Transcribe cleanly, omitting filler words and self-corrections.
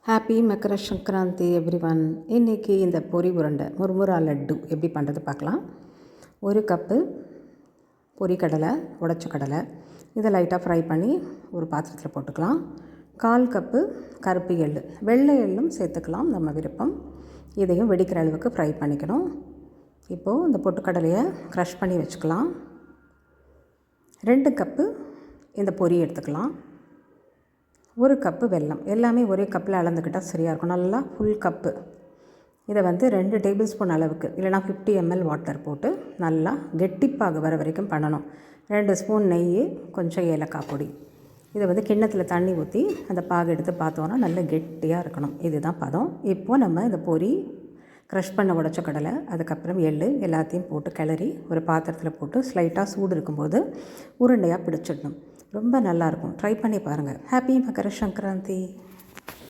Happy மக்கர Sankranti everyone. இன்றைக்கி இந்த பொரி உருண்டை முறுமுரா லட்டு எப்படி பண்ணுறது பார்க்கலாம். ஒரு கப்பு பொரிக்கடலை, உடைச்ச கடலை, இதை லைட்டாக ஃப்ரை பண்ணி ஒரு பாத்திரத்தில் போட்டுக்கலாம். 1/4 கப்பு கருப்பு எள், வெள்ளை எள்ளும் சேர்த்துக்கலாம், நம்ம விருப்பம். இதையும் வெடிக்கிற அளவுக்கு ஃப்ரை பண்ணிக்கணும். இப்போது இந்த பொட்டுக்கடலையை க்ரஷ் பண்ணி வச்சுக்கலாம். 2 கப்பு இந்த பொரி எடுத்துக்கலாம். 1 கப்பு வெல்லம், எல்லாமே ஒரே கப்பில் அளந்துக்கிட்டால் சரியாக இருக்கும். நல்லா ஃபுல் கப்பு. இதை 2 டேபிள் ஸ்பூன் அளவுக்கு, இல்லைனா 50 ml வாட்டர் போட்டு நல்லா கெட்டிப்பாக வர வரைக்கும் பண்ணணும். 2 ஸ்பூன் நெய், கொஞ்சம் ஏலக்காய் பொடி. இதை கிண்ணத்தில் தண்ணி ஊற்றி அந்த பாகு எடுத்து பார்த்தோன்னா நல்லா கெட்டியாக இருக்கணும். இதுதான் பதம். இப்போது நம்ம இந்த பொரி, க்ரஷ் பண்ண உடைச்ச கடலை, அதுக்கப்புறம் எள் எல்லாத்தையும் போட்டு கிளறி ஒரு பாத்திரத்தில் போட்டு ஸ்லைட்டாக சூடு இருக்கும்போது உருண்டையாக பிடிச்சிடணும். ரொம்ப நல்லாயிருக்கும். ட்ரை பண்ணி பாருங்கள். ஹாப்பி மக்கர சங்கராந்தி.